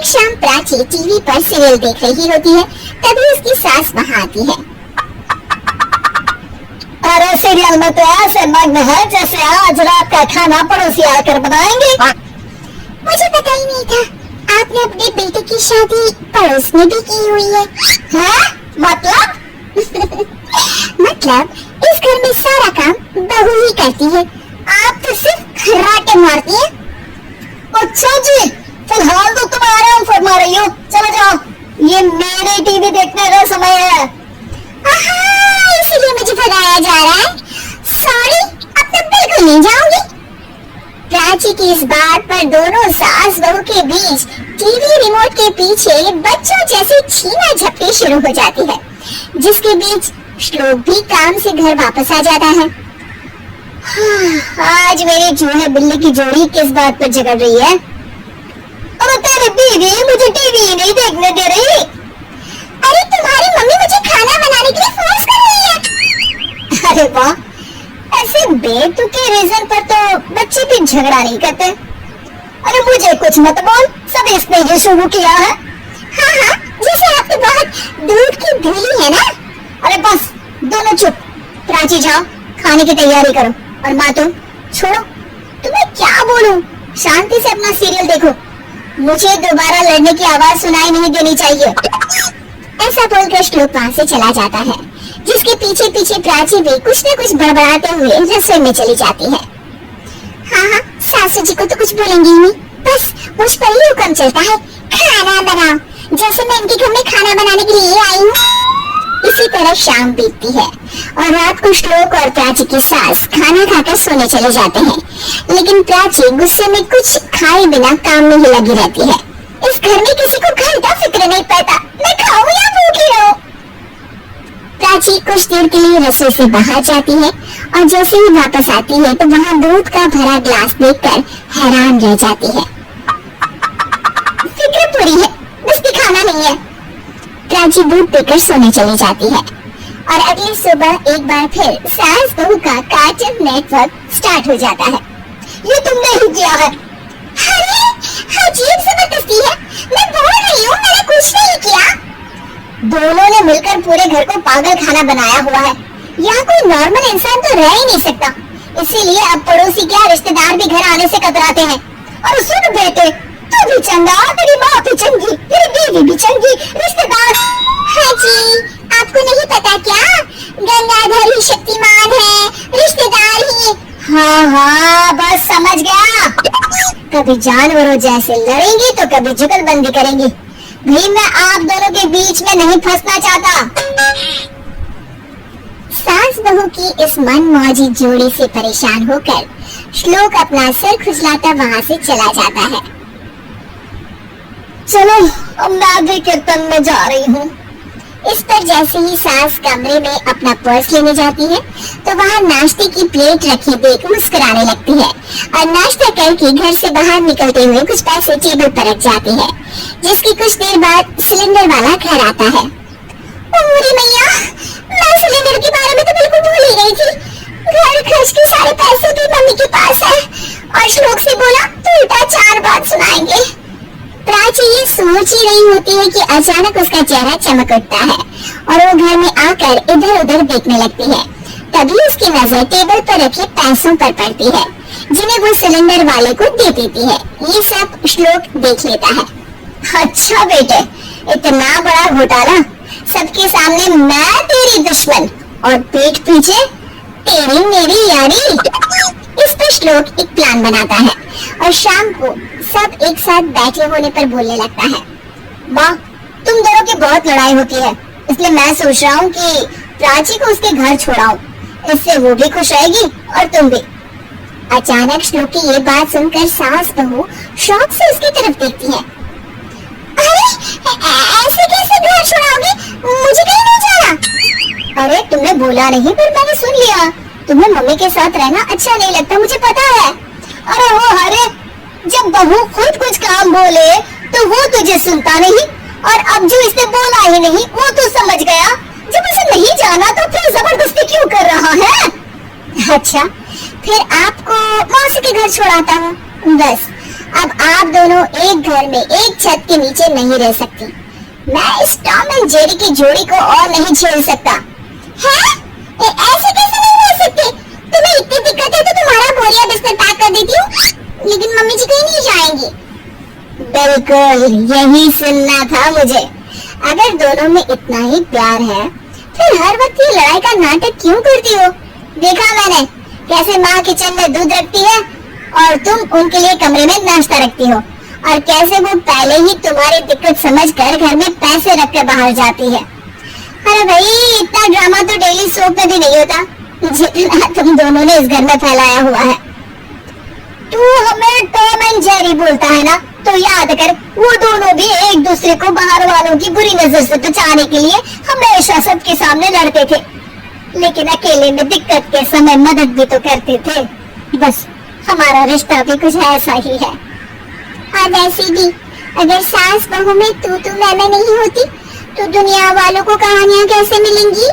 एक शाम प्राची टीवी पर सीरियल देख रही होती है, तभी उसकी सास वहाँ आती है। अरे सीरियल में तो ऐसे मग्न है जैसे आज रात का खाना पड़ोसी आकर बनाएंगे। मुझे पता ही नहीं था आपने अपने बेटे की शादी पड़ोस में भी की हुई है। हाँ? मतलब? मतलब इस घर में सारा काम बहू ही करती है, आप तो सिर्फ खर्राटे मारती हैं। अच्छा जी, फिलहाल तो तुम आराम फरमा रही हो, चलो जाओ, ये मेरे टीवी देखने का समय है। इसीलिए मुझे भगाया जा रहा है। सॉरी, अब तो बिल्कुल नहीं जाऊंगी। प्राची की इस बात पर दोनों सास बहू के बीच टीवी रिमोट के पीछे बच्चों जैसे छीना झपटी शुरू हो जाती है, जिसके बीच श्लोक भी काम से घर वापस आ जाता है। आज मेरी चूहे बिल्ली की जोड़ी किस बात पर झगड़ रही है? अरे तेरी बीवी मुझे टीवी नहीं देखने दे रही। अरे तुम्हारी मम्मी मुझे खाना बनाने के लिए फोर्स कर रही है। अरे वाह, ऐसे बेतुके रीजन पर तो बच्चे भी झगड़ा नहीं करते। अरे मुझे कुछ मत बोल, सब इसने ये शुरू किया है। हाँ, जैसे आप तो बहुत दूध की धुली है ना। अरे बस, दोनों चुप। प्राची जाओ, खाने की तैयारी करो। और माँ तुम छोड़ो, तुम्हें क्या बोलूं, शांति से अपना सीरियल देखो, मुझे दोबारा लड़ने की आवाज सुनाई नहीं देनी चाहिए। ऐसा बोलकर श्लोक वहाँ से चला जाता है, जिसके पीछे पीछे प्राची भी कुछ न कुछ बड़बड़ाते हुए रसोई में चली जाती है। हाँ, सासू जी को तो कुछ बोलेंगी ही नहीं, बस मुझ पर ही हुक्म चलता है, खाना बनाओ, जैसे मैं इनके घर में खाना बनाने के लिए आई हूँ। इसी तरह शाम बीतती है और रात को श्लोक और प्राची की सास खाना खाकर सोने चले जाते हैं, लेकिन प्राची गुस्से में कुछ खाए बिना काम में ही लगी रहती है। इस घर में किसी को घंटा फिक्र नहीं पड़ता, मैं खाऊं या भूखी रहूं। प्राची कुछ देर के लिए रसोई से बाहर जाती है और जैसे ही वापस आती है तो वहाँ दूध का भरा ग्लास देखकर हैरान रह जाती है। फिक्र पूरी है, बस भी खाना नहीं है। प्राची दूध पीकर सोने चली जाती है और अगली सुबह एक बार फिर सास बहू का कार्टून नेटवर्क स्टार्ट हो जाता है। ये तुमने ही किया है। अरे अजीब जबरदस्ती है, मैं बोल रही हूँ मैंने कुछ नहीं किया। दोनों ने मिलकर पूरे घर को पागल खाना बनाया हुआ है। यहाँ कोई नॉर्मल इंसान तो रह ही नहीं सकता, इसीलिए अब पड़ोसी क्या रिश्तेदार भी घर आने से कतराते हैं। और सुन बेटे, तू भी चंगा, तेरी माँ भी चंगी, तेरी बीवी भी चंगी, रिश्तेदार। हाँ जी, आपको नहीं पता क्या, गंगाधर ही शक्तिमान है, रिश्तेदार ही। हाँ, बस समझ गया। कभी जानवरों जैसे लड़ेंगी तो कभी जुगलबंदी करेंगी। भाई मैं आप दोनों के बीच में नहीं फंसना चाहता। सास बहू की इस मनमौजी जोड़ी से परेशान होकर श्लोक अपना सर खुजलाता वहाँ से चला जाता है। चलो अब मैं भी कीर्तन में जा रही हूँ। इस पर जैसे ही सास कमरे में अपना पर्स लेने जाती है तो वहाँ नाश्ते की प्लेट रखी देख मुस्कुराने लगती है और नाश्ता करके घर से बाहर निकलते हुए कुछ पैसे टेबल पर रख जाती है, जिसकी कुछ देर बाद सिलेंडर वाला घर आता है। ओ मैया, मैं सिलेंडर के बारे में तो बिल्कुल भूल ही गई थी। घर खर्च के सारे पैसे भी मम्मी के पास है और श्लोक से बोला तो उल्टा 4 बात सुनाएंगे। प्राची ये सोच ही रही होती है कि अचानक उसका चेहरा चमक उठता है और वो घर में आकर इधर उधर देखने लगती है। तभी उसकी नजर टेबल पर रखे पैसों पर पड़ती है, जिन्हें वो सिलेंडर वाले को दे देती है। ये सब श्लोक देख लेता है। अच्छा बेटे, इतना बड़ा घोटाला, सबके सामने मैं तेरी दुश्मन और पीठ पीछे तेरी मेरी यारी। इस पर श्लोक एक प्लान बनाता है और शाम को सब एक साथ बैठे होने पर बोलने लगता है। माँ, तुम दोनों की बहुत लड़ाई होती है, इसलिए मैं सोच रहा हूँ कि प्राची को उसके घर छोड़ाऊं, इससे वो भी खुश रहेगी और तुम भी। अचानक श्लोक की ये बात सुनकर सास बहू शौक से उसकी तरफ देखती है। अरे ऐसे कैसे घर छोड़ाओगे, मुझे कहीं नहीं जाना। अरे तुमने बोला नहीं पर मैंने सुन लिया, तुम्हें मम्मी के साथ रहना अच्छा नहीं लगता, मुझे पता है। अरे वो अरे जब बहू खुद कुछ काम बोले तो वो तुझे सुनता नहीं, और अब जो इसने बोला ही नहीं वो तो समझ गया। जब उसे नहीं जाना तो फिर जबरदस्ती क्यों कर रहा है? अच्छा, फिर आपको मौसी के घर छोड़ाता हूँ, बस अब आप दोनों एक घर में एक छत के नीचे नहीं रह सकती। मैं इस टॉम एंड जेरी की जोड़ी को और नहीं झेल सकता। हैं? ऐसे कैसे नहीं रह सकते? तुम्हें इतनी दिक्कत है तो तुम्हारा बोरिया बिस्तर पैक कर देती हूँ, लेकिन मम्मी जी कहीं नहीं जाएंगी। बिल्कुल यही सुनना था मुझे। अगर दोनों में इतना ही प्यार है फिर हर वक्त ये लड़ाई का नाटक क्यों करती हो? देखा मैंने कैसे माँ किचन में दूध रखती है और तुम उनके लिए कमरे में नाश्ता रखती हो, और कैसे वो पहले ही तुम्हारी दिक्कत समझकर घर में पैसे रख कर बाहर जाती है। अरे भाई इतना ड्रामा तो डेली सोप में भी नहीं होता जितना तुम दोनों ने इस घर में फैलाया हुआ है। तू हमें टॉम एंड जेरी बोलता है ना, तो याद कर वो दोनों भी एक दूसरे को बाहर वालों की बुरी नजर से बचाने के लिए हमेशा सबके सामने लड़ते थे, लेकिन अकेले में दिक्कत के समय मदद भी तो करते थे। बस हमारा रिश्ता भी कुछ ऐसा ही है। और वैसे भी अगर सास बहू में तू मैं नहीं होती तो दुनिया वालों को कहानियां कैसे मिलेंगी?